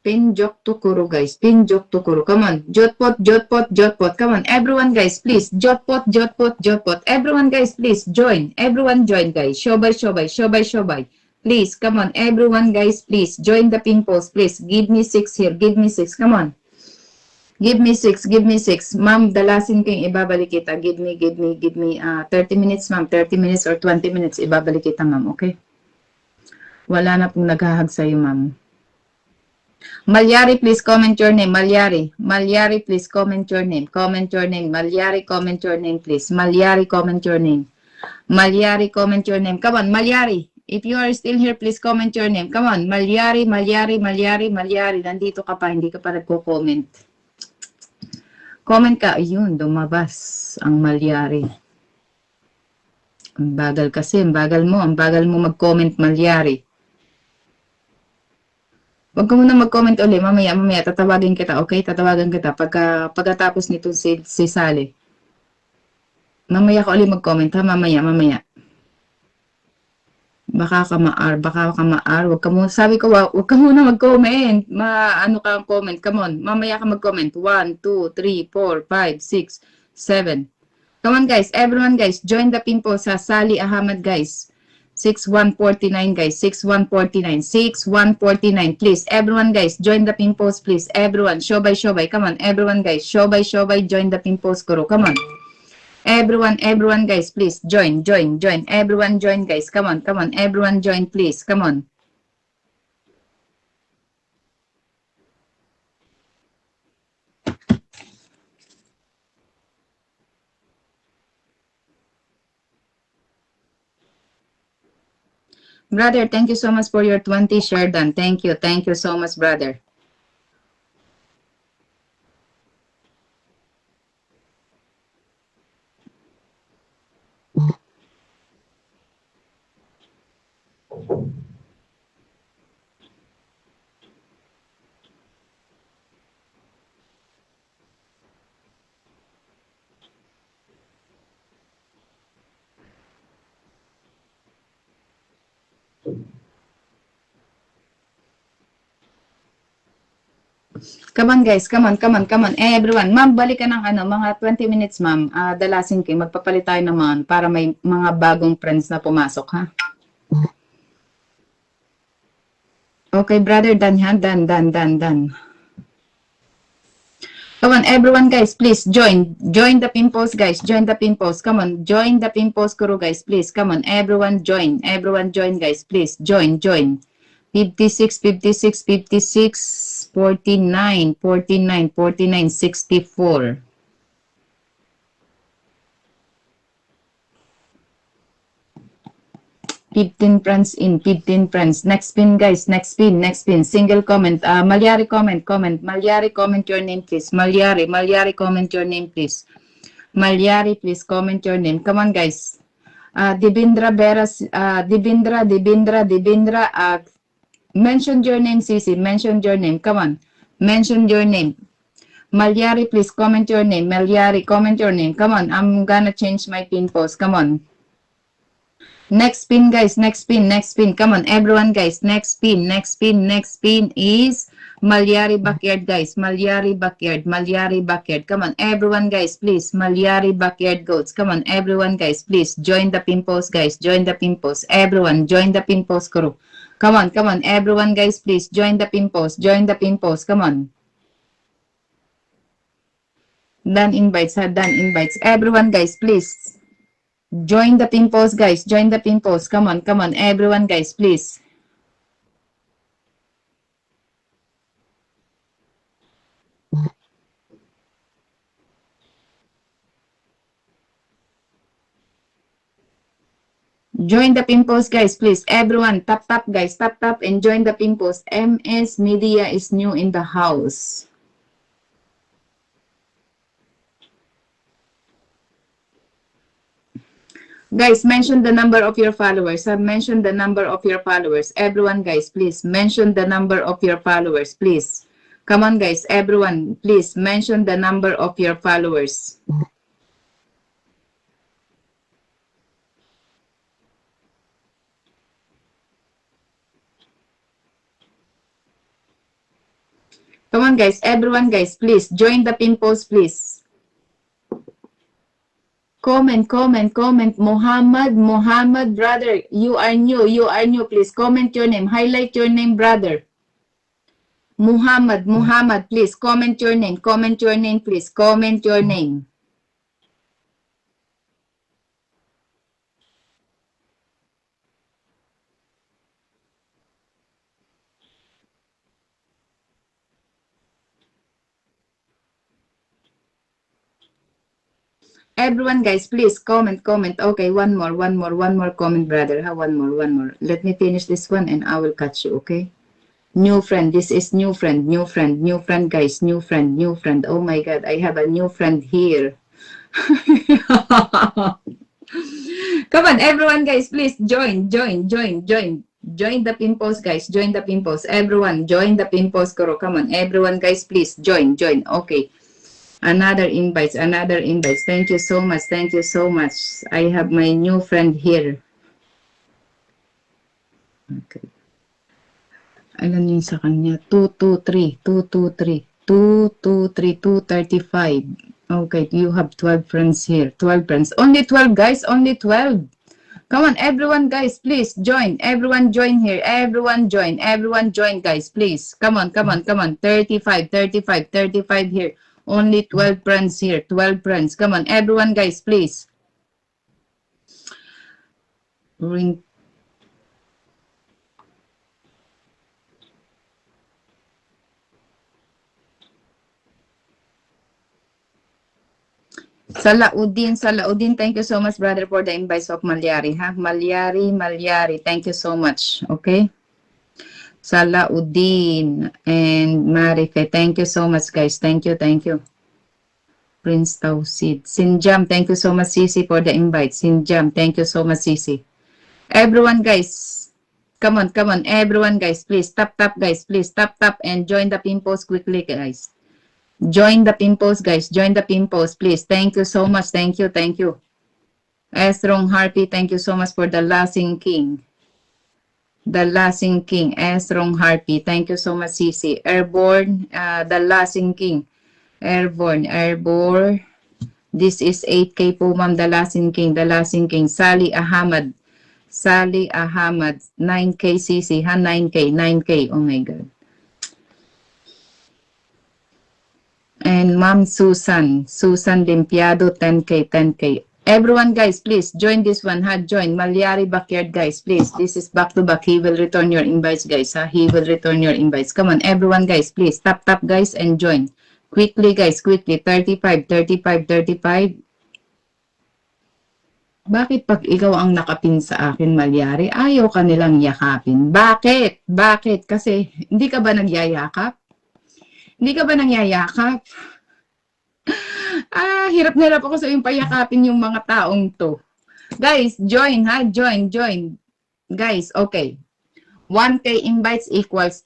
Pinjok Tukuro, guys. Pinjok Tukuro. Come on. Jotpot, Jotpot, Jotpot. Come on. Everyone, guys, please. Jotpot, Jotpot, Jotpot. Everyone, guys, please. Join. Everyone join, guys. Shobay, Shobay, Shobay, Shobay. Please, come on. Everyone, guys, please. Join the ping post, please. Give me 6 here. Give me 6. Come on. Give me 6. Give me 6. Ma'am, dalasin ko yung ibabalik kita. Give me 30 minutes, ma'am. 30 minutes or 20 minutes. Ibabalik kita, ma'am. Okay? Wala na pong naghahag sa'yo, ma'am. Malyari, please comment your name. Malyari. Malyari, please comment your name. Comment your name. Malyari, comment your name, please. Malyari, comment your name. Malyari, comment your name. Come on, Malyari. If you are still here, please comment your name. Come on, Malyari, Malyari, Malyari, Malyari. Nandito ka pa, hindi ka pa nagko-comment. Comment ka. Ayun, lumabas ang Malyari. Ang bagal kasi, ang bagal mo mag-comment, Malyari. Huwag ka muna mag-comment ulit. Mamaya, tatawagin kita. Okay? Tatawagan kita. Pagkatapos nito si Sally. Mamaya ka ulit mag-comment ha. Mamaya. Baka ka maar. Sabi ko, huwag ka muna mag-comment. Ano ka ang comment? Come on. Mamaya ka mag-comment. 1, 2, 3, 4, 5, 6, 7. Come on guys. Everyone guys. Join the pin po sa Sally Ahmad guys. 6149 guys, 6149, 6149, please, everyone guys, join the pin post, please, everyone, shobay, come on, everyone guys, shobay, join the pin post, kuro, come on, everyone guys, please, join, everyone join guys, come on, everyone join, please, come on. Brother, thank you so much for your 20 share done. Thank you so much, brother. Come on guys, come on. Everyone, ma'am, balik ka ng mga 20 minutes, ma'am. Dalasin kayo, magpapalit tayo naman para may mga bagong friends na pumasok, ha? Okay, brother, done. Come on, everyone guys, please, join the pin post, guys. Join the pin post. Come on, join the pin post, kuro, guys, please. Come on, everyone join, guys, please. Join. 56, 49, 64. $15 friends in, 15 friends. Next pin, guys. Next pin. Single comment. Malyari, comment. Malyari, comment your name, please. Malyari, comment your name, please. Malyari, please comment your name. Come on, guys. Dibindra Beras, Dibindra. Mention your name, Sisi. Mention your name. Come on. Mention your name. Malyari, please comment your name. Malyari, comment your name. Come on. I'm gonna change my pin post. Come on. Next pin, guys. Next pin. Come on, everyone, guys. Next pin is Malyari Backyard, guys. Malyari Backyard. Come on, everyone, guys, please. Malyari Backyard Goats. Come on, everyone, guys, please. Join the pin post, guys. Join the pin post. Everyone, join the pin post, crew. Come on, everyone, guys, please. Join the pin post. Come on. Done invites. Everyone, guys, please. Join the pin post, guys. Join the pin post. Come on. Everyone, guys, please. Join the pin post, guys, please. Everyone, tap, guys. Tap, and join the pin post. MS Media is new in the house. Guys, mention the number of your followers. Mention the number of your followers. Everyone, guys, please. Mention the number of your followers, please. Come on, guys. Everyone, please. Mention the number of your followers. Come on, guys. Everyone, guys, please. Join the pimples, please. Comment. Muhammad, brother. You are new. Please comment your name. Highlight your name, brother. Muhammad, please. Comment your name. Please. Comment your name. Everyone, guys, please comment. Okay, one more comment, brother. One more. Let me finish this one and I will catch you, okay? New friend. This is new friend, guys. New friend. Oh my God, I have a new friend here. Come on, everyone, guys, please join. Join the pimples, guys. Join the pimples. Everyone, join the pimples, Koro. Come on, everyone, guys, please join. Okay. Another invites. Thank you so much. I have my new friend here. Okay. Alam niyo sa kanya, 223. 235. Okay, you have 12 friends here. 12 friends. Only 12, guys. Only 12. Come on, everyone, guys, please join. Everyone join here. Everyone join, guys, please. Come on. 35 here. Only 12 friends here. 12 friends. Come on, everyone, guys, please. Ring. Salaudin. Thank you so much, brother, for the invites of Malyari. Malyari. Thank you so much. Okay. Salaudin and Marife. Thank you so much, guys. Thank you. Prince Tausid. Sinjam. Thank you so much, Sisi, for the invite. Sinjam. Thank you so much, Sisi. Everyone, guys. Come on. Everyone, guys, please. Tap, guys. Please tap and join the pimples quickly, guys. Join the pimples, guys. Join the pimples, please. Thank you so much. Thank you. Esrong Harpy, thank you so much for the Lasing King. Esrong Harpy, thank you so much, Sisi. Airborne, the Lasing King. Airborne. This is 8K po, ma'am. The Lasing King. Sally Ahmad. 9K, Sisi. 9K. Oh my God. And Ma'am Susan Limpiado, 10K. Everyone, guys, please join this one. Join Malyari Backyard, guys, please. This is back to back. He will return your invites, guys. He will return your invites. Come on, everyone, guys, please. Tap, guys, and join. Quickly, guys, quickly. 35. Bakit pag ikaw ang nakapin sa akin, Malyari, ayaw ka nilang yakapin? Bakit? Kasi hindi ka ba nagyayakap? Hirap na hirap ako sa yung payakapin yung mga taong to. Guys, join. Join. Guys, okay. 1K invites equals to